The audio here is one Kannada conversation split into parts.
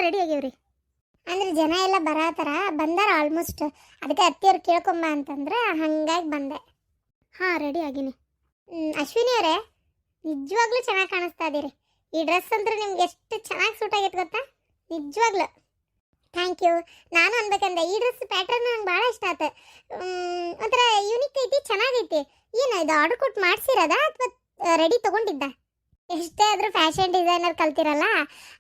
ರೆಡಿ ಆಗ್ಯಾವ್ರಿ. ಅಂದ್ರೆ ಜನ ಎಲ್ಲ ಬರತ್ತಾರ, ಬಂದಾರ ಆಲ್ಮೋಸ್ಟ್. ಅದಕ್ಕೆ ಅತ್ತಿಯವ್ರು ಕೇಳ್ಕೊಂಬ ಅಂತಂದ್ರೆ ಹಂಗಾಗಿ ಬಂದೆ. ಹಾಂ, ರೆಡಿ ಆಗೀನಿ. ಅಶ್ವಿನಿ ಅವರೇ, ನಿಜವಾಗ್ಲೂ ಚೆನ್ನಾಗಿ ಕಾಣಿಸ್ತಾ ಇದೀರಿ. ಈ ಡ್ರೆಸ್ ಅಂದ್ರೆ ನಿಮ್ಗೆ ಎಷ್ಟು ಚೆನ್ನಾಗಿ ಸೂಟ್ ಆಗೈತೆ ಗೊತ್ತಾ, ನಿಜವಾಗ್ಲೂ. Thank you. ನಾನು ಅನ್ಬೇಕಂದೆ, ಈ ಡ್ರೆಸ್ ಪ್ಯಾಟರ್ನ್ ನಂಗೆ ಭಾಳ ಇಷ್ಟ ಆಯ್ತು. ಒಂಥರ ಯೂನಿಕ್ ಐತಿ, ಚೆನ್ನಾಗೈತಿ. ಏನು ಇದು ಆರ್ಡರ್ ಕೊಟ್ಟು ಮಾಡಿಸಿರೋದಾ ಅಥವಾ ರೆಡಿ ತೊಗೊಂಡಿದ್ದ? ಎಷ್ಟೇ ಆದರೂ ಫ್ಯಾಷನ್ ಡಿಸೈನರ್ ಕಲ್ತಿರಲ್ಲ,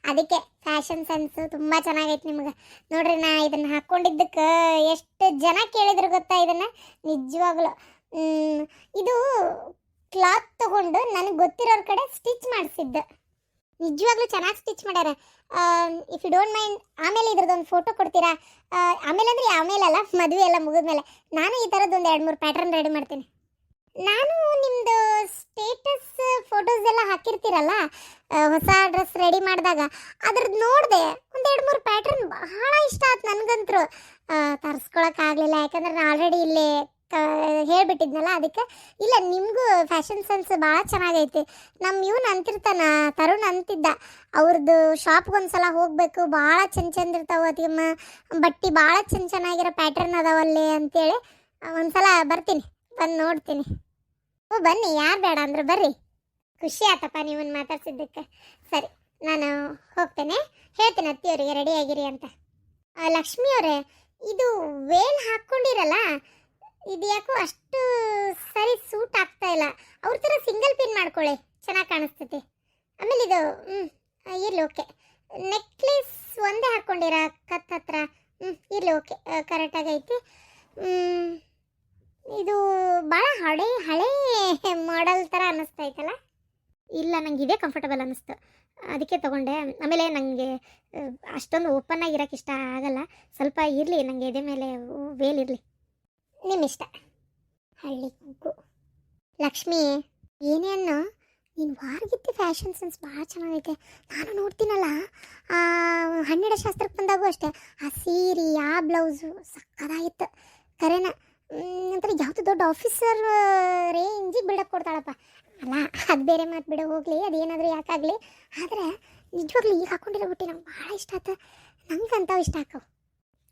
ಅದಕ್ಕೆ ಫ್ಯಾಷನ್ ಸೆನ್ಸು ತುಂಬ ಚೆನ್ನಾಗೈತೆ ನಿಮ್ಗೆ. ನೋಡ್ರಿ, ನಾ ಇದನ್ನು ಹಾಕ್ಕೊಂಡಿದ್ದಕ್ಕೆ ಎಷ್ಟು ಜನ ಕೇಳಿದ್ರು ಗೊತ್ತಾ ಇದನ್ನು, ನಿಜವಾಗ್ಲು. ಇದು ಕ್ಲಾತ್ ತಗೊಂಡು ನನಗೆ ಗೊತ್ತಿರೋರ ಕಡೆ ಸ್ಟಿಚ್ ಮಾಡಿಸಿದ್ದೆ. ನಿಜವಾಗ್ಲೂ ಚೆನ್ನಾಗಿ ಸ್ಟಿಚ್ ಮಾಡ್ಯಾರ. ಇಫ್ ಯು ಡೋಂಟ್ ಮೈಂಡ್, ಆಮೇಲೆ ಇದ್ರದ್ದೊಂದು ಫೋಟೋ ಕೊಡ್ತೀರಾ? ಆಮೇಲೆ ಅಂದರೆ ಆಮೇಲೆ ಅಲ್ಲ, ಮದುವೆ ಎಲ್ಲ ಮುಗಿದ್ಮೇಲೆ ನಾನು ಈ ಥರದ್ದೊಂದು 2-3 ಪ್ಯಾಟರ್ನ್ ರೆಡಿ ಮಾಡ್ತೀನಿ. ನಾನು ನಿಮ್ಮದು ಸ್ಟೇಟಸ್ ಫೋಟೋಸ್ ಎಲ್ಲ ಹಾಕಿರ್ತೀರಲ್ಲ, ಹೊಸ ಡ್ರೆಸ್ ರೆಡಿ ಮಾಡಿದಾಗ ಅದ್ರದ್ದು ನೋಡಿದೆ. ಒಂದು 2-3 ಪ್ಯಾಟರ್ನ್ ಬಹಳ ಇಷ್ಟ ಆಯ್ತು ನನಗಂತರೂ. ತರಿಸ್ಕೊಳಕ್ಕಾಗಲಿಲ್ಲ, ಯಾಕಂದ್ರೆ ನಾನು ಆಲ್ರೆಡಿ ಇಲ್ಲೇ ಹೇಳ್ಬಿಟ್ಟಿದ್ನಲ್ಲ, ಅದಕ್ಕೆ. ಇಲ್ಲ, ನಿಮಗೂ ಫ್ಯಾಷನ್ ಸೆನ್ಸ್ ಭಾಳ ಚೆನ್ನಾಗೈತಿ. ನಮ್ಮ ಇವನು ಅಂತಿರ್ತಾನ, ತರುಣ್ ಅಂತಿದ್ದ, ಅವ್ರದ್ದು ಶಾಪ್ಗೆ ಒಂದ್ಸಲ ಹೋಗಬೇಕು, ಭಾಳ ಚಂದ ಇರ್ತಾವ ಅತಿಯಮ್ಮ, ಬಟ್ಟೆ ಭಾಳ ಚೆನ್ನಾಗಿರೋ ಪ್ಯಾಟರ್ನ್ ಅದಾವಲ್ಲಿ ಅಂತೇಳಿ. ಒಂದ್ಸಲ ಬರ್ತೀನಿ, ಬಂದು ನೋಡ್ತೀನಿ. ಓ ಬನ್ನಿ, ಯಾರು ಬೇಡ ಅಂದ್ರೆ ಬರ್ರಿ. ಖುಷಿ ಆತಪ್ಪ ನೀವನ್ನ ಮಾತಾಡ್ಸಿದ್ದಕ್ಕೆ. ಸರಿ, ನಾನು ಹೋಗ್ತೇನೆ, ಹೇಳ್ತೇನೆ ಅತ್ತಿಯವರಿಗೆ ರೆಡಿ ಆಗಿರಿ ಅಂತ. ಲಕ್ಷ್ಮಿ ಅವರೇ, ಇದು ವೇಲ್ ಹಾಕ್ಕೊಂಡಿರಲ್ಲ, ಇದು ಯಾಕೋ ಅಷ್ಟು ಸರಿ ಸೂಟ್ ಆಗ್ತಾ ಇಲ್ಲ. ಅವ್ರ ಥರ ಸಿಂಗಲ್ ಪಿನ್ ಮಾಡ್ಕೊಳ್ಳಿ, ಚೆನ್ನಾಗಿ ಕಾಣಿಸ್ತೈತಿ. ಆಮೇಲೆ ಇದು ಇರಲಿ, ಓಕೆ. ನೆಕ್ಲೆಸ್ ಒಂದೇ ಹಾಕ್ಕೊಂಡಿರ ಕತ್ ಹತ್ರ, ಇರಲಿ, ಓಕೆ, ಕರೆಕ್ಟಾಗೈತಿ. ಇದು ಭಾಳ ಹಳೆ ಮಾಡೆಲ್ ಥರ ಅನ್ನಿಸ್ತೈತಲ್ಲ? ಇಲ್ಲ, ನಂಗೆ ಇದೇ ಕಂಫರ್ಟಬಲ್ ಅನ್ನಿಸ್ತು, ಅದಕ್ಕೆ ತೊಗೊಂಡೆ. ಆಮೇಲೆ ನನಗೆ ಅಷ್ಟೊಂದು ಓಪನ್ ಆಗಿರೋಕೆ ಇಷ್ಟ ಆಗಲ್ಲ, ಸ್ವಲ್ಪ ಇರಲಿ, ನನಗೆ ಎದೆ ಮೇಲೆ ವೇಲ್ ಇರಲಿ. ನಿಮ್ಮಿಷ್ಟ. ಹಳ್ಳಿ ಕುಗ್ಗು. ಲಕ್ಷ್ಮಿ, ಏನೇನು ನೀನು ವಾರಗಿತ್ತಿ ಫ್ಯಾಷನ್ ಸೆನ್ಸ್ ಭಾಳ ಚೆನ್ನಾಗೈತೆ. ನಾನು ನೋಡ್ತೀನಲ್ಲ, 12 ಶಾಸ್ತ್ರಕ್ಕೆ ಬಂದಾಗೂ ಅಷ್ಟೇ, ಆ ಸೀರೆ, ಆ ಬ್ಲೌಸು ಸಕ್ಕದಾಗಿತ್ತು. ಕರೆನ ನಂತರ ಯಾವುದು ದೊಡ್ಡ ಆಫೀಸರ್ ರೇಂಜಿಗೆ ಬಿಡಕ್ಕೆ ಕೊಡ್ತಾಳಪ್ಪ. ಅಲ್ಲ, ಅದು ಬೇರೆ ಮಾತು ಬಿಡ, ಹೋಗಲಿ, ಅದೇನಾದರೂ ಯಾಕಾಗಲಿ. ಆದರೆ ನಿಜವಾಗ್ಲೂ ಈಗ ಹಾಕ್ಕೊಂಡಿರೋ ಬುಟ್ಟಿ ನಂಗೆ ಭಾಳ ಇಷ್ಟ ಆಯ್ತು. ನಂಗೆ ಅಂಥವು ಇಷ್ಟ ಆಕವು.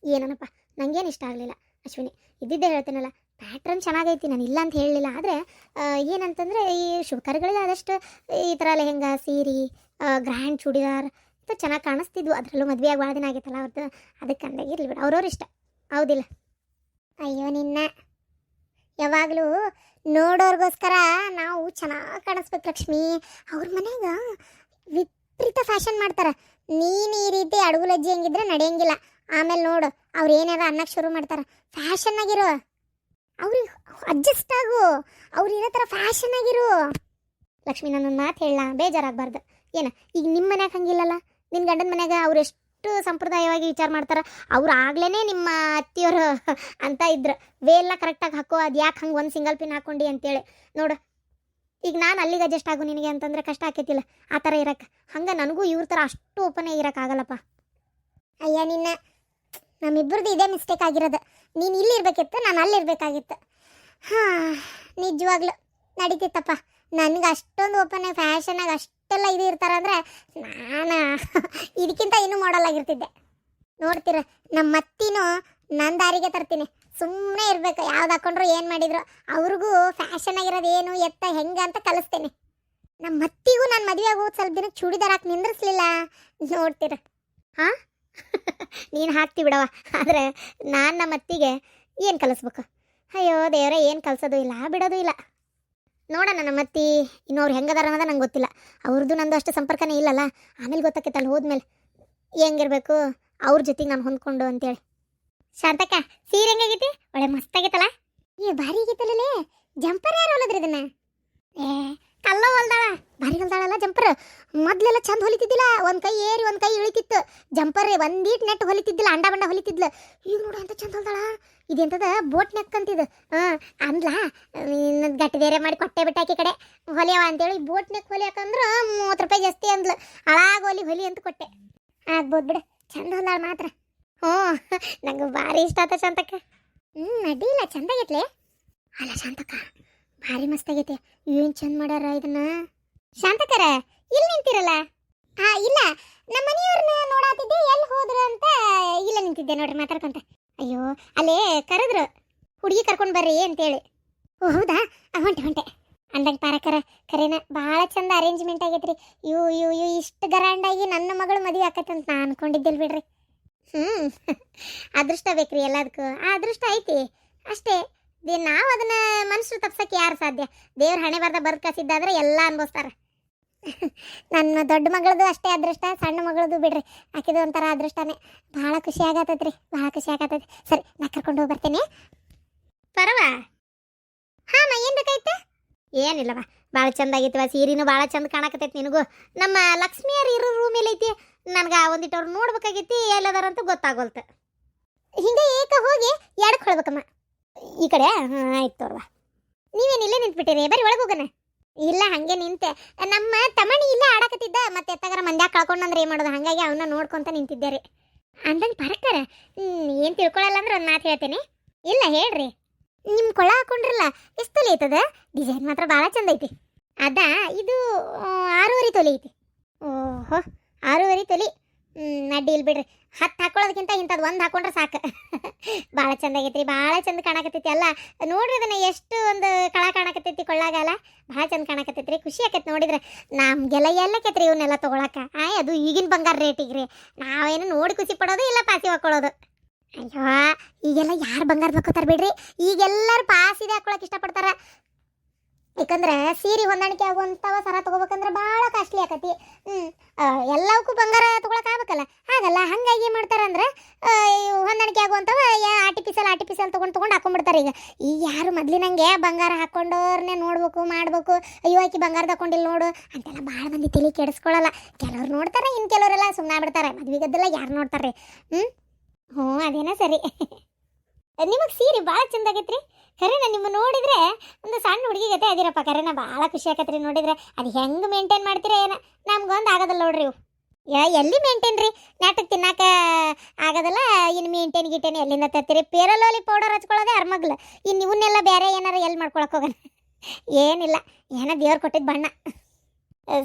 ಏನನಪ್ಪ, ನನಗೇನು ಇಷ್ಟ ಆಗಲಿಲ್ಲ ಅಶ್ವಿನಿ, ಇದ್ದಿದ್ದೇ ಹೇಳ್ತೀನಲ್ಲ, ಪ್ಯಾಟ್ರನ್ ಚೆನ್ನಾಗೈತಿ, ನಾನು ಇಲ್ಲ ಅಂತ ಹೇಳಲಿಲ್ಲ. ಆದರೆ ಏನಂತಂದರೆ, ಈ ಶುಭ ಕಾರ್ಯಗಳಿಗೆ ಆದಷ್ಟು ಈ ಥರ ಲೆಹೆಂಗಾ, ಸೀರೆ, ಗ್ರ್ಯಾಂಡ್ ಚೂಡಿದಾರ್ ಇದು ಚೆನ್ನಾಗಿ ಕಾಣಿಸ್ತಿದ್ವು. ಅದರಲ್ಲೂ ಮದುವೆಯಾಗಿ ಭಾಳ ದಿನ ಆಗೈತಲ್ಲ ಅವ್ರದ್ದು, ಅದಕ್ಕೆ ಅಂದಾಗ ಇರಲಿ ಬಿಡು, ಅವ್ರವ್ರ ಇಷ್ಟ, ಹೌದಿಲ್ಲ? ಅಯ್ಯೋ ನಿನ್ನ, ಯಾವಾಗಲೂ ನೋಡೋರ್ಗೋಸ್ಕರ ನಾವು ಚೆನ್ನಾಗಿ ಕಾಣಿಸ್ಬೇಕು ಲಕ್ಷ್ಮಿ. ಅವ್ರ ಮನೆಗೆ ವಿಪರೀತ ಫ್ಯಾಷನ್ ಮಾಡ್ತಾರೆ. ನೀನು ಈ ರೀತಿ ಅಡುಗುಲಜ್ಜಿ ಹೆಂಗಿದ್ರೆ ನಡೆಯಂಗಿಲ್ಲ. ಆಮೇಲೆ ನೋಡು, ಅವ್ರು ಏನಾರ ಅನ್ನಕ್ಕೆ ಶುರು ಮಾಡ್ತಾರೆ. ಫ್ಯಾಷನ್ ಆಗಿರೋ, ಅವ್ರಿಗೆ ಅಡ್ಜಸ್ಟ್ ಆಗು, ಅವ್ರು ಇರೋ ಥರ ಫ್ಯಾಷನ್ ಆಗಿರು. ಲಕ್ಷ್ಮಿ, ನನ್ನೊಂದು ಮಾತು ಹೇಳ, ಬೇಜಾರಾಗಬಾರ್ದು. ಏನು ಈಗ ನಿಮ್ಮ ಮನ್ಯಾಗ ಹಂಗಿಲ್ಲಲ್ಲ, ನಿನ್ನ ಗಂಡನ ಮನ್ಯಾಗ ಅವ್ರು ಎಷ್ಟು ಸಂಪ್ರದಾಯವಾಗಿ ವಿಚಾರ ಮಾಡ್ತಾರೆ. ಅವ್ರು ಆಗ್ಲೇ ನಿಮ್ಮ ಅತ್ತಿಯವರು ಅಂತ ಇದ್ರು, ವೇಲ್ಲ ಕರೆಕ್ಟಾಗಿ ಹಾಕೋ, ಅದು ಯಾಕೆ ಹಂಗೆ ಒಂದು ಸಿಂಗಲ್ ಪಿನ್ ಹಾಕ್ಕೊಂಡು ಅಂತೇಳಿ. ನೋಡು, ಈಗ ನಾನು ಅಲ್ಲಿಗೆ ಅಡ್ಜಸ್ಟ್ ಆಗು ನಿನಗೆ ಅಂತಂದರೆ ಕಷ್ಟ ಆಕೈತಿಲ್ಲ ಆ ಥರ ಇರೋಕ್ಕೆ. ಹಂಗೆ ನನಗೂ ಇವ್ರ ಥರ ಅಷ್ಟು ಓಪನ್ ಇರೋಕ್ಕಾಗಲ್ಲಪ್ಪ. ಅಯ್ಯ ನಿನ್ನ, ನಮ್ಮಿಬ್ಬರದ್ದು ಇದೇ ಮಿಸ್ಟೇಕ್ ಆಗಿರೋದು. ನೀನು ಇಲ್ಲಿರ್ಬೇಕಿತ್ತು, ನಾನು ಅಲ್ಲಿರ್ಬೇಕಾಗಿತ್ತು. ಹಾಂ, ನಿಜವಾಗ್ಲು ನಡೀತಿತ್ತಪ್ಪ. ನನಗೆ ಅಷ್ಟೊಂದು ಓಪನ್ ಫ್ಯಾಷನಾಗಿ ಅಷ್ಟೆಲ್ಲ ಇದು ಇರ್ತಾರಂದ್ರೆ ನಾನು ಇದಕ್ಕಿಂತ ಇನ್ನೂ ಮಾಡಲ್ ಆಗಿರ್ತಿದ್ದೆ. ನೋಡ್ತೀರ, ನಮ್ಮ ಅತ್ತಿನೂ ನನ್ನ ದಾರಿಗೆ ತರ್ತೀನಿ. ಸುಮ್ಮನೆ ಇರಬೇಕು, ಯಾವ್ದು ಹಾಕೊಂಡ್ರು ಏನು ಮಾಡಿದ್ರು ಅವ್ರಿಗೂ ಫ್ಯಾಷನ್ ಆಗಿರೋದು ಏನು ಎತ್ತ ಹೆಂಗೆ ಅಂತ ಕಲಿಸ್ತೇನೆ. ನಮ್ಮ ಅತ್ತಿಗೂ ನಾನು ಮದುವೆ ಆಗೋದು ಸ್ವಲ್ಪ ದಿನಕ್ಕೆ ಚೂಡಿದಾರ್ ಹಾಕಿ ನಿಂದ್ರಿಸ್ಲಿಲ್ಲ, ನೋಡ್ತೀರ. ಹಾಂ ನೀನು ಹಾಕ್ತಿ ಬಿಡವ, ಆದರೆ ನಾನು ನಮ್ಮ ಅತ್ತಿಗೆ ಏನು ಕಲಿಸ್ಬೇಕು? ಅಯ್ಯೋ ದೇವರೇ, ಏನು ಕಲಿಸೋದು ಇಲ್ಲ, ಬಿಡೋದು ಇಲ್ಲ. ನೋಡೋಣ ನಮ್ಮ ಅತ್ತಿ ಇನ್ನೋರು ಹೆಂಗದಾರ ಅನ್ನೋದು ನಂಗೆ ಗೊತ್ತಿಲ್ಲ. ಅವ್ರದ್ದು ನಂದು ಅಷ್ಟು ಸಂಪರ್ಕನೇ ಇಲ್ಲಲ್ಲ, ಆಮೇಲೆ ಗೊತ್ತಾಕೈತಲ್ಲ ಹೋದ್ಮೇಲೆ ಹೆಂಗಿರ್ಬೇಕು ಅವ್ರ ಜೊತೆಗೆ ನಾನು ಹೊಂದ್ಕೊಂಡು ಅಂತೇಳಿ. ಶಾಂತಕ್ಕ, ಸೀರೆ ಹೆಂಗಾಗೈತಿ? ಒಳ್ಳೆ ಮಸ್ತಾಗೈತಲ್ಲ. ಭಾರಿ ಆಗೈತಲ್ಲೇ. ಜಂಪರ್ ಯಾರು ಹೊಲದ್ರಿ ಇದನ್ನ? ಕಲ್ಲ ಹೊಲ್ದಾಳ, ಭಾರಿ ಹೊಲ್ದಾಳಲ್ಲ ಜಂಪರ್. ಮೊದ್ಲೆಲ್ಲ ಚಂದ ಹೊಲಿತಿದ್ದಿಲ್ಲ, ಒಂದು ಕೈ ಏರಿ ಒಂದು ಕೈ ಇಳಿತಿತ್ತು. ಜಂಪರ್ ಒಂದೀಟ್ ನೆಟ್ ಹೊಲಿತಿದ್ದಿಲ್ಲ, ಅಂಡ ಬಂಡ ಹೊಲಿತಿದ್ಲು. ಈಗ ನೋಡು ಅಂತ ಚಂದ ಹೊಲ್ದಾಳ. ಇದೆಂತದ ಬೋಟ್ ನೆಕ್ ಅಂತಿದ್ದು. ಅಂದ್ಲ, ಗಟ್ಟಿ ಬೇರೆ ಮಾಡಿ ಕೊಟ್ಟೆ ಬಿಟ್ಟಾಕಿ ಕಡೆ ಹೊಲಿಯವ ಅಂತೇಳಿ. ಬೋಟ್ ನೆಕ್ ಹೊಲಿಯಾಕಂದ್ರೆ 30 ರೂಪಾಯಿ ಜಾಸ್ತಿ ಅಂದ್ಲು. ಅಳಾಗ ಹೊಲಿ ಅಂತ ಕೊಟ್ಟೆ. ಆಗ್ಬೋದು ಬಿಡು, ಚಂದ ಹೊಲ್ದಾಳ ಮಾತ್ರ. ಹ್ಞೂ, ನಂಗೆ ಭಾರಿ ಇಷ್ಟ ಆತ ಶಾಂತಕ್ಕ. ಅಡ್ಡಿಲ್ಲ, ಚಂದಾಗೈತ್ಲೆ. ಅಲ್ಲ ಶಾಂತಕ್ಕ, ಭಾರಿ ಮಸ್ತಾಗೈತೆ. ಏನು ಚಂದ ಮಾಡ್ಯಾರ ಇದನ್ನ. ಶಾಂತಕ್ಕರ, ಇಲ್ಲಿ ನಿಂತಿರಲ್ಲ? ಇಲ್ಲ, ನಮ್ಮ ಮನೆಯವ್ರನ್ನ ನೋಡಾತಿದ್ದೆ. ಎಲ್ಲಿ ಕೂತಿದ್ದೆ ನೋಡ್ರಿ ಮಾತಾಡ್ಕೊಂತ. ಅಯ್ಯೋ ಅಲ್ಲೇ ಕರೆದ್ರು ಹುಡುಗಿ ಕರ್ಕೊಂಡು ಬರ್ರಿ ಅಂತೇಳಿ. ಓ ಹೌದಾ, ಹೊಂಟೆ ಅಂದಂಗೆ ಪಾರಕರ ಕರೆನ ಭಾಳ ಚಂದ ಅರೇಂಜ್ಮೆಂಟ್ ಆಗೈತ್ರಿ. ಇವು ಇಷ್ಟು ಗರಾಂಡಾಗಿ ನನ್ನ ಮಗಳು ಮದುವೆ ಆಕತ್ತಂತ ನಾ ಅನ್ಕೊಂಡಿದ್ದಿಲ್ಲ ಬಿಡ್ರಿ. ಅದೃಷ್ಟ ಬೇಕ್ರಿ ಎಲ್ಲದಕ್ಕೂ. ಆ ಅದೃಷ್ಟ ಐತಿ ಅಷ್ಟೇ. ನಾವು ಅದನ್ನ ಮನುಷ್ಯರು ತಪ್ಸಕ್ಕೆ ಯಾರು ಸಾಧ್ಯ? ದೇವ್ರ ಹಣೆ ಬರ್ದ ಬರ್ದು ಕಸಿದ್ದಾದ್ರೆ ಎಲ್ಲ ಅನ್ಭವಿಸ್ತಾರ. ನನ್ನ ದೊಡ್ಡ ಮಗಳದು ಅಷ್ಟೇ ಅದೃಷ್ಟ, ಸಣ್ಣ ಮಗಳದು ಬಿಡ್ರಿ ಆಕಿದು ಒಂಥರ ಅದೃಷ್ಟನೇ. ಭಾಳ ಖುಷಿ ಆಗತ್ತೈತ್ರಿ, ಭಾಳ ಖುಷಿ ಆಗತ್ತೈತಿ. ಸರಿ ನಾ ಕರ್ಕೊಂಡು ಹೋಗಿ ಬರ್ತೇನೆ. ಪರವ ಹಾಂ ಏನು ಬೇಕಾಯ್ತು? ಏನಿಲ್ಲವ, ಭಾಳ ಚಂದ ಆಗೈತಿವ ಸೀರೆನೂ ಭಾಳ ಚಂದ ಕಾಣಕತ್ತೈತಿ ನಿನಗೂ. ನಮ್ಮ ಲಕ್ಷ್ಮಿಯರು ಇರೋ ರೂಮ್ ಎಲ್ಲೈತಿ, ನನಗೆ ಒಂದಿಟ್ಟು ಅವ್ರು ನೋಡ್ಬೇಕಾಗೈತಿ, ಎಲ್ಲದಾರಂತೂ ಗೊತ್ತಾಗೋಲ್ತು. ಹಿಂಗೆ ಏಕ ಹೋಗಿ ಎಡಕ್ಕೆ ಹೊಳ್ಬೇಕಮ್ಮ ಈ ಕಡೆ. ಹಾಂ ಆಯ್ತು ತೋರ್ವ. ನೀವೇನು ಇಲ್ಲೇ ನಿಂತ್ಬಿಟ್ಟಿರಿ, ಬರೀ ಒಳಗೆ ಹೋಗೋಣ. ಇಲ್ಲ ಹಾಗೆ ನಿಂತೆ, ನಮ್ಮ ತಮಣಿ ಇಲ್ಲೇ ಆಡಕತ್ತಿದ್ದ, ಮತ್ತೆ ಎತ್ತಗಾರ ಮಂದ್ಯಾಗ ಕಳ್ಕೊಂಡಂದ್ರೆ ಏನು ಮಾಡೋದು, ಹಾಗಾಗಿ ಅವನ್ನ ನೋಡ್ಕೊಂತ ನಿಂತಿದ್ದೆ ರೀ. ಅಂದಂಗೆ ಪರಕ್ಕಾರ ಏನು ತಿಳ್ಕೊಳಲ್ಲ ಅಂದ್ರೆ ಒಂದು ಮಾತು ಹೇಳ್ತೇನೆ. ಇಲ್ಲ ಹೇಳ್ರಿ. ನಿಮ್ಮ ಕೊಳ ಹಾಕೊಂಡ್ರಲ್ಲ ಎಷ್ಟು ತೊಲೆ ಐತದ? ಡಿಸೈನ್ ಮಾತ್ರ ಭಾಳ ಚಂದ ಐತಿ. ಅದಾ ಇದು 6.5 ತೊಲೆ ಐತಿ. ಓಹೋ 6.5 ತೊಲೆ. ಅಡ್ಡಿ ಇಲ್ಲಿ ಬಿಡ್ರಿ. 10 ಹಾಕೊಳ್ಳೋದಕ್ಕಿಂತ ಇಂಥದ್ದು 1 ಹಾಕೊಂಡ್ರೆ ಸಾಕು. ಭಾಳ ಚಂದ ಆಗೈತ್ರಿ, ಭಾಳ ಚಂದ ಕಾಣಕತ್ತೈತಿ. ಅಲ್ಲ ನೋಡ್ರಿ ಅದನ್ನ ಎಷ್ಟು ಒಂದು ಕಳ ಕಾಣಕತ್ತೈತಿ ಕೊಳ್ಳಾಗಲ್ಲ, ಭಾಳ ಚಂದ ಕಾಣಕತ್ತೈತ್ರಿ. ಖುಷಿ ಆಕೈತಿ ನೋಡಿದ್ರೆ. ನಮಗೆಲ್ಲ ಎಲ್ಲಕೈತ್ರಿ ಇವನ್ನೆಲ್ಲ ತೊಗೊಳಕ. ಅದು ಈಗಿನ ಬಂಗಾರ ರೇಟಿಗೆ ರೀ. ನಾವೇನು ನೋಡಿ ಖುಷಿ ಪಡೋದು ಇಲ್ಲ ಪಾಸಿ ಹಾಕೊಳ್ಳೋದು. ಅಯ್ಯೋ ಈಗೆಲ್ಲ ಯಾರು ಬಂಗಾರ ಹಾಕೋತಾರೆ ಬಿಡ್ರಿ. ಈಗೆಲ್ಲರೂ ಪಾಸಿದೆ ಹಾಕೊಳಕ್ಕೆ ಇಷ್ಟಪಡ್ತಾರ. ಯಾಕಂದ್ರೆ ಸೀರೆ ಹೊಂದಾಣಿಕೆ ಆಗುವಂಥವ ಸರ ತೊಗೋಬೇಕಂದ್ರೆ ಭಾಳ ಕಾಸ್ಟ್ಲಿ ಆಕತಿ. ಎಲ್ಲವಕ್ಕೂ ಬಂಗಾರ ತೊಗೊಳಕ್ಕೆ ಆಗ್ಬೇಕಲ್ಲ, ಆಗಲ್ಲ. ಹಾಗಾಗಿ ಏನು ಮಾಡ್ತಾರೆ ಅಂದ್ರೆ ಹೊಂದಾಣಿಕೆ ಆಗುವಂಥವ ಆರ್ಟಿಫಿಷಿಯಲ್ ತೊಗೊಂಡು ಹಾಕೊಂಡ್ಬಿಡ್ತಾರೆ. ಈಗ ಯಾರು ಮೊದಲಿನಂಗೆ ಬಂಗಾರ ಹಾಕ್ಕೊಂಡವ್ರನ್ನೇ ನೋಡ್ಬೇಕು ಮಾಡಬೇಕು, ಅಯ್ಯೋ ಆಕಿ ಬಂಗಾರದ ಹಾಕೊಂಡಿಲ್ಲ ನೋಡು ಅಂತೆಲ್ಲ ಭಾಳ ಮಂದಿ ತಲೆ ಕೆಡಿಸ್ಕೊಳ್ಳಲ್ಲ. ಕೆಲವ್ರು ನೋಡ್ತಾರೆ, ಇನ್ನು ಕೆಲವರೆಲ್ಲ ಸುಮ್ಮನೆ ಬಿಡ್ತಾರೆ. ಮದ್ವೆಗದ್ದೆಲ್ಲ ಯಾರು ನೋಡ್ತಾರೆ? ಹ್ಞೂ ಅದೇನ ಸರಿ. ನಿಮಗೆ ಸೀರೆ ಭಾಳ ಚಂದ ಆಗೈತ್ರಿ. ಖರೇನ ನಿಮ್ಮ ನೋಡಿದ್ರೆ ಒಂದು ಸಣ್ಣ ಹುಡುಗಿ ಗತೆ ಅದಿರಪ್ಪ. ಖರೇನ ಭಾಳ ಖುಷಿ ಆಕತ್ರಿ ನೋಡಿದ್ರೆ. ಅದು ಹೆಂಗೆ ಮೇಂಟೈನ್ ಮಾಡ್ತೀರ ಏನೋ, ನಮ್ಗೊಂದು ಆಗೋದಲ್ಲ ನೋಡ್ರಿ ಇವು. ಎಲ್ಲಿ ಮೇಂಟೈನ್ ರೀ, ನಾಟಕ ತಿನ್ನಾಕ ಆಗೋದಲ್ಲ, ಇನ್ನು ಮೇಂಟೈನ್ ಗಿಟೇನ್ ಎಲ್ಲಿಂದ ತರ್ತೀರಿ? ಪೇರಲೋಲಿ ಪೌಡರ್ ಹಚ್ಕೊಳ್ಳೋದೇ ಅರ್ಮಗ್ಲು. ಇನ್ನು ಇವನ್ನೆಲ್ಲ ಬೇರೆ ಏನಾರು ಎಲ್ಲಿ ಮಾಡ್ಕೊಳಕ್ಕೆ ಹೋಗೋಣ? ಏನಿಲ್ಲ, ಏನೋ ದೇವ್ರು ಕೊಟ್ಟಿದ್ದು ಬಣ್ಣ.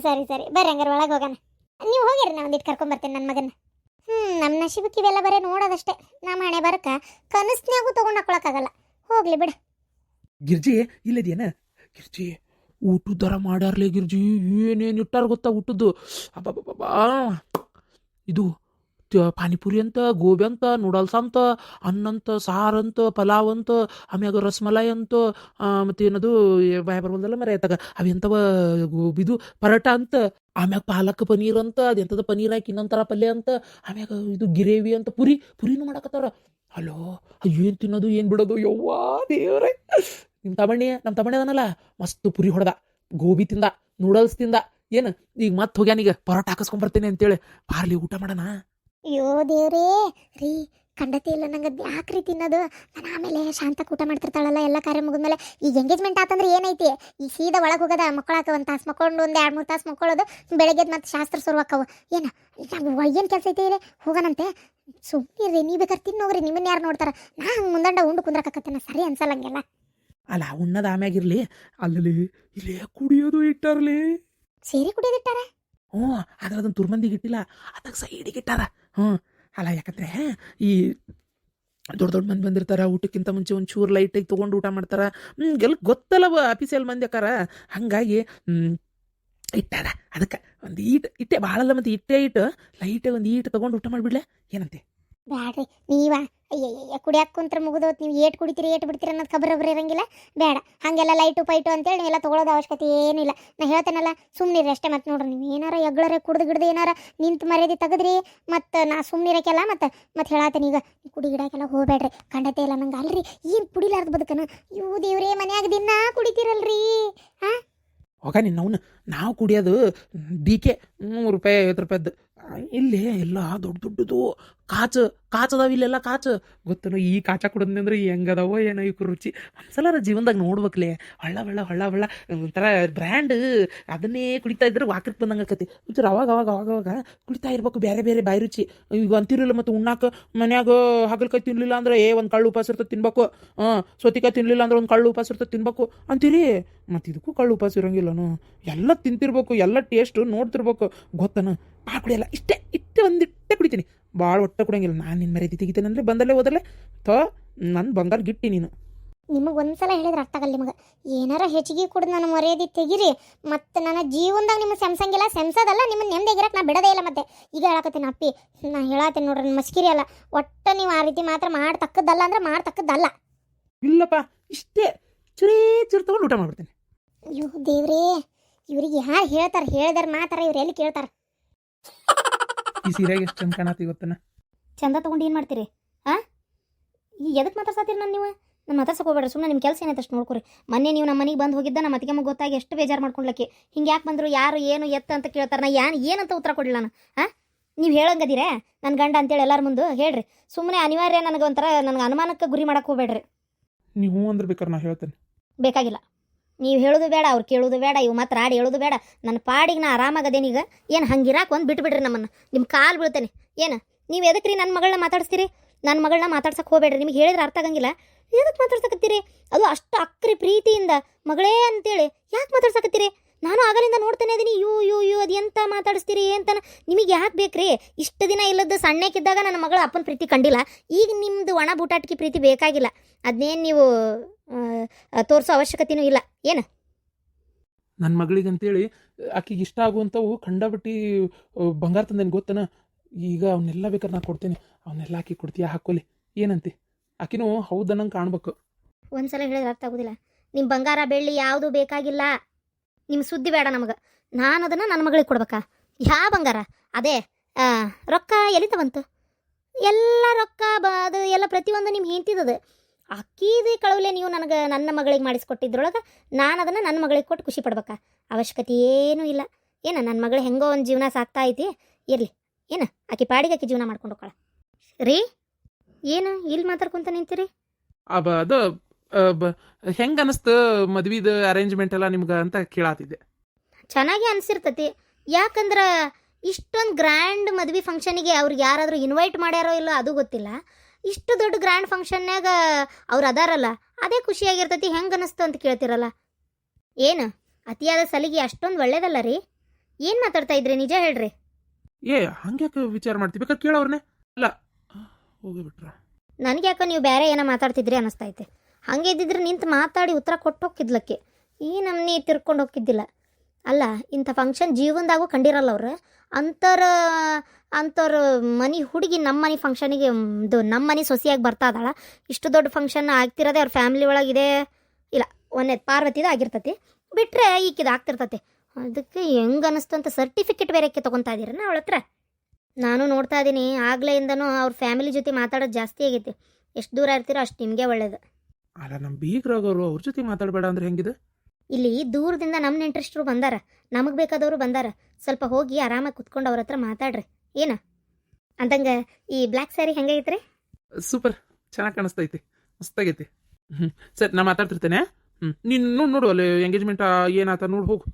ಸರಿ ಬರ್ರಿ ಹಂಗಾರೆ ಒಳಗೆ ಹೋಗೋಣ. ನೀವು ಹೋಗಿರಿ, ನಾ ಒಂದಿಟ್ಟು ಕರ್ಕೊಂಬರ್ತೀನಿ ನನ್ನ ಮಗನ. ನಮ್ಮ ನಶೀಬಕ್ಕೆ ಇವೆಲ್ಲ ಬರೀ ನೋಡೋದಷ್ಟೇ. ನಮ್ಮ ಹಣೆ ಬರಕ ಕನಸ್ನ್ಯಾಗೂ ತೊಗೊಂಡು ಹಾಕೊಳಕ್ಕಾಗಲ್ಲ. ಹೋಗ್ಲಿ ಬಿಡು. ಗಿರ್ಜಿ ಇಲ್ಲದೇನ? ಗಿರ್ಜಿ ಊಟದ ದರ ಮಾಡ್ಯಾರ್ಲೇ ಗಿರ್ಜಿ. ಏನೇನು ಇಟ್ಟಾರ ಗೊತ್ತಾ ಊಟದ್ದು? ಅಬ್ಬಬ್ಬಬ್ಬಾ, ಇದು ಪಾನಿಪುರಿ ಅಂತ, ಗೋಬಿ ಅಂತ, ನೂಡಲ್ಸ್ ಅಂತ, ಅನ್ನಂತ, ಸಾರಂತ, ಪಲಾವ್ ಅಂತ, ಆಮ್ಯಾಗ ರಸ್ಮಲಾಯಿ ಅಂತ, ಮತ್ತು ಏನದು ಬಾಯ ಬರ್ಬೋದಲ್ಲ ಮರ ಆಯ್ತಾಗ ಅವೆಂಥವ ಇದು ಪರೋಟ ಅಂತ, ಆಮ್ಯಾಗ ಪಾಲಕ್ ಪನೀರ್ ಅಂತ, ಅದೆಂಥದ ಪನೀರ್ ಹಾಕಿ ಇನ್ನೊಂಥರ ಪಲ್ಯ ಅಂತ, ಆಮ್ಯಾಗ ಇದು ಗಿರೇವಿ ಅಂತ, ಪುರಿನೂ ಮಾಡಕತ್ತಾರ. ಹಲೋ ಏನು ತಿನ್ನೋದು ಏನು ಬಿಡೋದು? ಯವ್ವಾ ದೇವ್ರೆ. ನಮ್ಮ ತಮಣಿ ಅದನಲ್ಲ ಮಸ್ತ್ ಪುರಿ ಹೊಡೆದ, ಗೋಬಿ ತಿಂದ, ನೂಡಲ್ಸ್ ತಿಂದ. ಏನು ಈಗ ಮತ್ತೆ ಹೋಗ್ಯಾನೀಗ ಪರೋಟ ಹಾಕಿಸ್ಕೊಂಬರ್ತೇನೆ ಅಂತೇಳಿ. ಪಾರ್ಲಿ ಊಟ ಮಾಡೋಣ. ಅಯ್ಯೋ ದೇವ್ರೇ ರೀ, ಕಂಡತೆ ಇಲ್ಲ ನಂಗೆ ಯಾಕ್ರಿ ತಿನ್ನೋದು. ನಾನು ಆಮೇಲೆ ಶಾಂತ ಊಟ ಮಾಡ್ತಿರ್ತಾಳಲ್ಲ ಎಲ್ಲ ಕಾರ್ಯ ಮುಗಿದ್ಮೇಲೆ. ಈಗ ಎಂಗೇಜ್ಮೆಂಟ್ ಆತಂದ್ರೆ ಏನೈತಿ, ಈಗ ಸೀದಾ ಒಳಗೆ ಹೋಗೋದ, ಮಕ್ಕಳಾಕ 1 ತಾಸು ಮಕ್ಕೊಂಡು 1 2 3 ತಾಸು ಮಕ್ಕೊಳ್ಳೋದು, ಬೆಳಗ್ಗೆ ಮತ್ತೆ ಶಾಸ್ತ್ರ ಶುರುವಾಕ್ಕವು. ಏನು ಏನು ಕೆಲಸ ಐತಿ ಇಲ್ಲಿ, ಹೋಗೋಣಂತೆ. ಸುಮ್ಮನೆ ನೀವು ಬೇಕಾದ್ರೆ ತಿನ್ನೋಗ್ರಿ, ನಿಮ್ಮನ್ನ ಯಾರು ನೋಡ್ತಾರೆ? ನಾ ಹಂಗೆ ಮುಂದಂಡ ಉಂಡು ಕುಂದ್ರಕತ್ತೇನೆ, ಸರಿ ಅನ್ಸಲ್ಲ ಹಂಗೆಲ್ಲ. ಅಲ್ಲ ಉಣ್ಣದ ಆಮ್ಯಾಗಿರ್ಲಿ, ಅಲ್ಲಿ ಇಲ್ಲೇ ಕುಡಿಯೋದು ಇಟ್ಟಾರ್ಲಿ. ಸೇರಿ ಕುಡಿಯೋದಿಟ್ಟಾರ? ಹ್ಞೂ, ಆದ್ರೆ ಅದನ್ನು ತುರ್ಮಂದಿಗೆ ಇಟ್ಟಿಲ್ಲ, ಅದಕ್ಕೆ ಸೈಡಿಗೆ ಇಟ್ಟಾರ. ಅಲ್ಲ ಯಾಕಂದ್ರೆ ಈ ದೊಡ್ಡ ಮಂದಿ ಬಂದಿರ್ತಾರ, ಊಟಕ್ಕಿಂತ ಮುಂಚೆ ಒಂಚೂರು ಲೈಟಾಗಿ ತೊಗೊಂಡು ಊಟ ಮಾಡ್ತಾರ. ಎಲ್ಲ ಗೊತ್ತಲ್ಲವ ಆಫೀಸಲ್ಲಿ ಮಂದಿ ಅಕ್ಕಾರ. ಹಾಗಾಗಿ ಇಟ್ಟಾರ. ಅದಕ್ಕೆ ಒಂದು ಇಟ್ಟೆ ಭಾಳಲ್ಲ, ಮತ್ತು ಇಟ್ಟು ಲೈಟಾಗಿ ಒಂದು ತೊಗೊಂಡು ಊಟ ಮಾಡಿಬಿಡ್ಲೆ, ಏನಂತೆ? ಬ್ಯಾಡ್ರಿ ನೀವ. ಅಯ್ಯಯ್ಯ ಕುಡಿಯಾಕ ಕುಂತ್ರ ಮುಗಿದೋತ್. ನೀವು ಏಟ್ ಕುಡಿತೀರಿ ಏಟ್ ಬಿಡ್ತೀರಿ ಅನ್ನೋದು ಖಬರೊಬ್ಬರು ಇರಂಗಿಲ್ಲ. ಬೇಡ ಹಾಗೆಲ್ಲ ಲೈಟು ಪೈಟು ಅಂತೇಳಿ ನೀವೆಲ್ಲ ತೊಗೊಳೋದು ಅವಶ್ಯಕತೆ ಏನಿಲ್ಲ. ನಾ ಹೇಳ್ತೇನಲ್ಲ, ಸುಮ್ಮನಿರಿ ಅಷ್ಟೇ. ಮತ್ತು ನೋಡ್ರಿ ನೀವು ಏನಾರ ಎಗ್ಳರೆ ಕುಡ್ದು ಗಿಡ್ದು ಏನಾರ ನಿಂತು ಮರ್ಯಾದೆ ತೆಗೆದ್ರಿ ಮತ್ತು ನಾ ಸುಮ್ಮನಿರಕ್ಕೆಲ್ಲ ಮತ್ತೆ ಹೇಳತ್ತೇನೆ. ಈಗ ಕುಡಿ ಗಿಡಕ್ಕೆಲ್ಲ ಹೋಗ್ಬೇಡ್ರಿ, ಖಂಡತೆ ಇಲ್ಲ ನಂಗೆ. ಅಲ್ರಿ ಏನು ಕುಡಿಲಾರ್ದು ಬದುಕನ? ಇವು ದೇವ್ರೇ, ಮನ್ಯಾಗ ದಿನ ಕುಡಿತೀರಲ್ರಿ. ಹಾಂ ಹೋಗ ನಿನ್ನವನು. ನಾವು ಕುಡಿಯೋದು DK ₹100 ₹50. ಇಲ್ಲಿ ಎಲ್ಲ ದೊಡ್ಡದು ಕಾಚದಾವ. ಇಲ್ಲೆಲ್ಲ ಕಾಚು ಗೊತ್ತನು. ಈ ಕಾಚ ಕುಡಿದ್ನಿ ಅಂದ್ರೆ ಹೆಂಗದವೋ ಏನೋ ಇವ್ಕು ರುಚಿ. ಒಂದ್ಸಲ ಜೀವನದಾಗ ನೋಡ್ಬೇಕ್ಲೆ. ಹೊಳ್ಳ ಒಂಥರ ಬ್ರ್ಯಾಂಡ್. ಅದನ್ನೇ ಕುಡಿತಾ ಇದ್ರೆ ವಾಕಕ್ಕೆ ಬಂದಂಗೆ ಆಕತಿ. ಒಂಚೂರು ಅವಾಗ ಕುಡಿತಾ ಇರ್ಬೇಕು, ಬೇರೆ ಬೇರೆ ಬಾಯಿ ರುಚಿ. ಈಗ ಅಂತಿರಲಿಲ್ಲ ಮತ್ತು ಉಣ್ಣಾಕ ಮನ್ಯಾಗ ಹಾಗಲ್ಕಾಯಿ ತಿನ್ಲಿಲ್ಲ ಅಂದ್ರೆ ಒಂದು ಕಳ್ಳು ಉಪವಾಸ ಇರ್ತದೆ ತಿನ್ಬೇಕು. ಸೌತಿಕಾಯಿ ತಿನ್ಲಿಲ್ಲ ಅಂದ್ರೆ ಒಂದು ಕಳ್ಳು ಉಪವಾಸ ಇರ್ತದೆ ತಿನ್ಬೇಕು ಅಂತೀರಿ. ಮತ್ತು ಇದಕ್ಕೂ ಕಳ್ಳು ಉಪವಾಸ ಇರೋಂಗಿಲ್ಲನು. ಎಲ್ಲ ತಿಂತಿರ್ಬೇಕು, ಎಲ್ಲ ಟೇಸ್ಟು ನೋಡ್ತಿರ್ಬೇಕು. ಗೊತ್ತನ. ಕುಡಿಯಲ್ಲ, ಇಷ್ಟೇ ಒಂದಿಟ್ಟೆ ಕುಡಿತೀನಿ. ಭಾಳ ಒಟ್ಟ ಕೊಡಂಗಿಲ್ಲ. ನಾನು ನಿನ್ನ ಮರ್ಯಾದೆ ತೆಗಿತೇನೆ ಅಂದರೆ ಬಂದಲ್ಲೇ ಹೋದಲ್ಲೇ ಥೋ ನನ್ನ ಬಂಗಾರ ಗಿಟ್ಟಿ ನೀನು. ನಿಮಗೆ ಒಂದ್ಸಲ ಹೇಳಿದ್ರೆ ಅರ್ಥ ಆಗಲ್ಲ ನಿಮಗೆ. ಏನಾರ ಹೆಚ್ಚಿಗೆ ಕುಡ್ದು ನಾನು ಮರ್ಯಾದೆ ತೆಗಿರಿ ಮತ್ತು ನನ್ನ ಜೀವನದಾಗ ನಿಮಗೆ ಸೆಮ್ಸಂಗಿಲ್ಲ, ಸೆಮ್ಸೋದಲ್ಲ, ನಿಮ್ಮನ್ನ ನೆಮ್ಮದಿಯಾಗಿರಕ್ಕೆ ನಾ ಬಿಡೋದೇ ಇಲ್ಲ. ಮತ್ತೆ ಈಗ ಹೇಳಕತ್ತೀನಿ ಅಪ್ಪಿ, ನಾ ಹೇಳತ್ತೀನಿ ನೋಡ್ರಿ, ನನ್ನ ಮಸ್ಕಿರಿ ಅಲ್ಲ. ಒಟ್ಟು ನೀವು ಆ ರೀತಿ ಮಾತ್ರ ಮಾಡ್ತಕ್ಕದ್ದಲ್ಲ ಅಂದ್ರೆ ಮಾಡ್ತಕ್ಕದ್ದಲ್ಲ. ಇಲ್ಲಪ್ಪ, ಇಷ್ಟೇ ಚುರಿ ತೊಗೊಂಡು ಊಟ ಮಾಡ್ಬಿಡ್ತೇನೆ. ಅಯ್ಯೋ ದೇವ್ರೇ, ಇವ್ರಿಗೆ ಯಾರು ಹೇಳ್ತಾರೆ? ಹೇಳಿದಾರೆ ಮಾತಾರ, ಇವ್ರು ಎಲ್ಲಿ ಕೇಳ್ತಾರೆ? ಈ ಸೀರೆಗೆ ಎಷ್ಟು ಚಂದ ಕಾಣತಿ ಗೊತ್ತನ. ಚಂದ ತೊಗೊಂಡು ಏನು ಮಾಡ್ತೀರಿ? ಹಾಂ, ಈಗ ಎದಕ್ಕೆ ಮಾತಾಡ್ಸತ್ತೀರಿ ನಾನು ಮಾತಾಡ್ಸಕ್ಕೆ ಹೋಗ್ಬೇಡ್ರಿ. ಸುಮ್ಮನೆ ನಿಮ್ಮ ಕೆಲಸ ಏನೈತೆ ಅಷ್ಟು ನೋಡ್ಕೊರಿ. ಮೊನ್ನೆ ನೀವು ನಮ್ಮ ಮನೆಗೆ ಬಂದು ಹೋಗಿದ್ದ, ನಮ್ಮ ಅತ್ತಿಗೆ ಗೊತ್ತಾಗಿ ಎಷ್ಟು ಬೇಜಾರು ಮಾಡ್ಕೊಂಡ್ಲಕ್ಕೆ. ಹಿಂಗೆ ಯಾಕೆ ಬಂದರು, ಯಾರು ಏನು ಎತ್ತ ಅಂತ ಕೇಳ್ತಾರೆ. ನಾ ಏನಂತ ಉತ್ತರ ಕೊಡಲಿಲ್ಲ ನಾನು. ಹಾಂ, ನೀವು ಹೇಳಂಗದಿರೇ ನನ್ನ ಗಂಡ ಅಂತೇಳಿ ಎಲ್ಲರ ಮುಂದೆ ಹೇಳ್ರಿ. ಸುಮ್ಮನೆ ಅನಿವಾರ್ಯ ನನಗೆ ಒಂಥರ ನನಗೆ ಅನುಮಾನಕ್ಕೆ ಗುರಿ ಮಾಡಕ್ಕೆ ಹೋಗ್ಬೇಡ್ರಿ. ನೀವು ಅಂದ್ರೆ ಬೇಕಾರೆ ನಾ ಹೇಳ್ತೇನೆ. ಬೇಕಾಗಿಲ್ಲ, ನೀವು ಹೇಳೋದು ಬೇಡ, ಅವ್ರು ಕೇಳೋದು ಬೇಡ, ಇವು ಮಾತ್ರ ಆಡಿ ಹೇಳೋದು ಬೇಡ. ನನ್ನ ಪಾಡಿಗೆ ನಾ ಆರಾಮಾಗದೇನೀಗ. ಏನು ಹಂಗಿರಾಕೆ ಒಂದು ಬಿಟ್ಬಿಡ್ರಿ ನಮ್ಮನ್ನು. ನಿಮ್ಮ ಕಾಲು ಬೀಳ್ತೇನೆ. ಏನು ನೀವು ಎದಕ್ಕೆ ರೀ ನನ್ನ ಮಗಳನ್ನ ಮಾತಾಡಿಸ್ತೀರಿ? ನನ್ನ ಮಗಳನ್ನ ಮಾತಾಡ್ಸಕ್ಕೆ ಹೋಗ್ಬೇಡ್ರಿ. ನಿಮಗೆ ಹೇಳಿದ್ರೆ ಅರ್ಥ ಆಗಂಗಿಲ್ಲ. ಎದಕ್ಕೆ ಮಾತಾಡ್ಸಕತ್ತೀರಿ? ಅದು ಅಷ್ಟು ಅಕ್ರಿ ಪ್ರೀತಿಯಿಂದ ಮಗಳೇ ಅಂತೇಳಿ ಯಾಕೆ ಮಾತಾಡ್ಸಕತ್ತೀರಿ? ನಾನು ಆಗಲಿಂದ ನೋಡ್ತಾನೆ ಇದೀನಿ. ಯು ಅದು ಎಂತ ಮಾತಾಡಿಸ್ತೀರಿ ಅಂತಾನೆ. ನಿಮಗೆ ಯಾಕೆ ಬೇಕ್ರಿ? ಇಷ್ಟು ದಿನ ಇಲ್ಲದ್ದು ಸಣ್ಣಕ್ಕಿದ್ದಾಗ ನನ್ನ ಮಗಳ ಅಪ್ಪನ ಪ್ರೀತಿ ಕಂಡಿಲ್ಲ. ಈಗ ನಿಮ್ಮದು ಒಣ ಬೂಟಾಟಿಕೆ ಪ್ರೀತಿ ಬೇಕಾಗಿಲ್ಲ. ಅದನ್ನೇನು ನೀವು ತೋರಿಸೋ ಅವಶ್ಯಕತೆಯೂ ಇಲ್ಲ. ಏನು ನನ್ನ ಮಗಳಿಗೆ ಅಂತೇಳಿ ಆಕೆಗೆ ಇಷ್ಟ ಆಗುವಂಥವು ಖಂಡಬಿಟ್ಟು ಬಂಗಾರ ತಂದೇನು ಗೊತ್ತನ. ಈಗ ಅವನ್ನೆಲ್ಲ ಬೇಕಾದ್ರೆ ನಾ ಕೊಡ್ತೇನೆ. ಅವನ್ನೆಲ್ಲ ಆಕಿ ಕೊಡ್ತೀಯಾ? ಹಾಕ್ಕೊಲಿ, ಏನಂತೆ? ಆಕಿನೂ ಹೌದನ್ನಂಗೆ ಕಾಣ್ಬೇಕು. ಒಂದ್ಸಲ ಹೇಳಿದ್ರೆ ಅರ್ಥ ಆಗೋದಿಲ್ಲ. ನಿಮ್ಮ ಬಂಗಾರ ಬೆಳ್ಳಿ ಯಾವುದೂ ಬೇಕಾಗಿಲ್ಲ. ನಿಮ್ಮ ಸುದ್ದಿ ಬೇಡ ನಮಗೆ. ನಾನು ಅದನ್ನು ನನ್ನ ಮಗಳಿಗೆ ಕೊಡ್ಬೇಕಾ? ಯಾವ ಬಂಗಾರ? ಅದೇ ರೊಕ್ಕ ಎಲ್ಲಿಂದ ಬಂತು? ಎಲ್ಲ ರೊಕ್ಕ ಅದು ಎಲ್ಲ ಪ್ರತಿಯೊಂದು ನಿಮ್ಮ ಹೆಂಡ್ತಿದ್ದದು. ಅಕ್ಕಿದು ಕಳವಲೆ ನೀವು ನನಗೆ ನನ್ನ ಮಗಳಿಗೆ ಮಾಡಿಸ್ಕೊಟ್ಟಿದ್ರೊಳಗೆ ನಾನು ಅದನ್ನು ನನ್ನ ಮಗಳಿಗೆ ಕೊಟ್ಟು ಖುಷಿ ಪಡ್ಬೇಕಾ? ಅವಶ್ಯಕತೆ ಏನೂ ಇಲ್ಲ. ಏನು ನನ್ನ ಮಗಳು ಹೆಂಗೋ ಒಂದು ಜೀವನ ಸಾಕ್ತಾ ಐತಿ, ಇರಲಿ. ಏನು ಆಕೆ ಪಾಡಿಗೆ ಆಕೆ ಜೀವನ ಮಾಡ್ಕೊಂಡು ಹೋಗ್ಕೊಳ್ಳ ರೀ. ಏನು ಇಲ್ಲಿ ಮಾತಾಡ್ಕೊಂತ ನಿಂತೀರಿ? ಅದು ಹೆಂಗೆ ಅನಿಸ್ತು ಮದ್ವಿದು ಅರೇಂಜ್ಮೆಂಟ್ ಎಲ್ಲ ನಿಮ್ಗೆ ಅಂತ ಕೇಳಾತಿದ್ದೆ. ಚೆನ್ನಾಗಿ ಅನಿಸಿರ್ತತಿ. ಯಾಕಂದ್ರೆ ಇಷ್ಟೊಂದು ಗ್ರ್ಯಾಂಡ್ ಮದ್ವೆ ಫಂಕ್ಷನಿಗೆ ಅವ್ರಿಗೆ ಯಾರಾದರೂ ಇನ್ವೈಟ್ ಮಾಡ್ಯಾರೋ ಇಲ್ಲೋ ಅದು ಗೊತ್ತಿಲ್ಲ. ಇಷ್ಟು ದೊಡ್ಡ ಗ್ರ್ಯಾಂಡ್ ಫಂಕ್ಷನ್ನಾಗ ಅವ್ರು ಅದಾರಲ್ಲ, ಅದೇ ಖುಷಿಯಾಗಿರ್ತತಿ. ಹೆಂಗೆ ಅನಿಸ್ತು ಅಂತ ಕೇಳ್ತಿರಲ್ಲ. ಏನು ಅತಿಯಾದ ಸಲಿಗೆ ಅಷ್ಟೊಂದು ಒಳ್ಳೇದಲ್ಲ ರೀ. ಏನು ಮಾತಾಡ್ತಾ ಇದ್ರಿ? ನಿಜ ಹೇಳ್ರಿ. ಹಂಗ್ಯಾಕೆ ವಿಚಾರ ಮಾಡ್ತೀವಿ? ಬೇಕಾದ್ರೆ ಕೇಳೋರ್ನೆ. ಅಲ್ಲ, ಹೋಗಿಬಿಟ್ರ. ನನಗೆ ಯಾಕೋ ನೀವು ಬೇರೆ ಏನೋ ಮಾತಾಡ್ತಿದ್ರಿ ಅನ್ನಿಸ್ತೈತೆ. ಹಾಗೆ ಇದ್ದಿದ್ರೆ ನಿಂತು ಮಾತಾಡಿ ಉತ್ತರ ಕೊಟ್ಟು ಹೋಗಿದ್ಲಕ್ಕೆ. ಈ ನಮ್ಮನೆ ತಿರ್ಕೊಂಡು ಹೋಗಿದ್ದಿಲ್ಲ. ಅಲ್ಲ, ಇಂಥ ಫಂಕ್ಷನ್ ಜೀವನದಾಗೂ ಕಂಡಿರಲ್ಲ ಅವ್ರು. ಅಂಥವ್ರ ಮನೆ ಹುಡುಗಿ ನಮ್ಮ ಮನೆ ಫಂಕ್ಷನಿಗೆ ನಮ್ಮ ಮನೆ ಸೊಸೆಯಾಗಿ ಬರ್ತಾ ಇದ್ದಾಳ. ಇಷ್ಟು ದೊಡ್ಡ ಫಂಕ್ಷನ್ ಆಗ್ತಿರೋದೆ ಅವ್ರ ಫ್ಯಾಮಿಲಿ ಒಳಗಿದೆ. ಇಲ್ಲ, ಒಂದೇದು ಪಾರ್ವತಿದು ಆಗಿರ್ತತಿ, ಬಿಟ್ಟರೆ ಈಕಿದು ಆಗ್ತಿರ್ತತಿ. ಅದಕ್ಕೆ ಹೆಂಗೆ ಅನ್ನಿಸ್ತು ಅಂತ ಸರ್ಟಿಫಿಕೇಟ್ ಬೇರೆಕ್ಕೆ ತೊಗೊತಾ ಇದ್ದೀರನ್ನ ಅವಳ ಹತ್ರ. ನಾನು ನೋಡ್ತಾ ಇದ್ದೀನಿ ಆಗ್ಲೆಯಿಂದನೂ ಅವ್ರ ಫ್ಯಾಮಿಲಿ ಜೊತೆ ಮಾತಾಡೋದು ಜಾಸ್ತಿ ಆಗೈತಿ. ಎಷ್ಟು ದೂರ ಇರ್ತೀರೋ ಅಷ್ಟು ನಿಮಗೆ ಒಳ್ಳೇದು. ಅಲ್ಲ, ನಮ್ಮ ಬೀಗ್ರಾಗವರು ಅವ್ರ ಜೊತೆ ಮಾತಾಡಬೇಡ ಅಂದ್ರೆ ಹೆಂಗಿದೆ? ಇಲ್ಲಿ ದೂರದಿಂದ ನಮ್ಮ ನೆಂಟ್ರಿಸ್ಟ್ರು ಬಂದಾರ, ನಮಗೆ ಬೇಕಾದವರು ಬಂದಾರ. ಸ್ವಲ್ಪ ಹೋಗಿ ಆರಾಮಾಗಿ ಕುತ್ಕೊಂಡು ಅವ್ರ ಹತ್ರ ಮಾತಾಡ್ರಿ. ಏನು ಅಂದಂಗೆ ಈ ಬ್ಲ್ಯಾಕ್ ಸ್ಯಾರಿ ಹೆಂಗೈತ್ರಿ? ಸೂಪರ್, ಚೆನ್ನಾಗಿ ಕಾಣಿಸ್ತೈತಿ, ಮಸ್ತಾಗೈತಿ. ಸರಿ, ನಾ ಮಾತಾಡ್ತಿರ್ತೇನೆ. ನೀನು ನೋಡು ಅಲ್ಲಿ ಎಂಗೇಜ್ಮೆಂಟ್ ಏನಾತ ನೋಡಿ ಹೋಗು.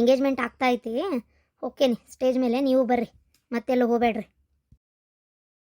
ಎಂಗೇಜ್ಮೆಂಟ್ ಆಗ್ತಾ ಐತಿ. ಓಕೆನಿ, ಸ್ಟೇಜ್ ಮೇಲೆ ನೀವು ಬರ್ರಿ, ಮತ್ತೆಲ್ಲ ಹೋಗ್ಬೇಡ್ರಿ.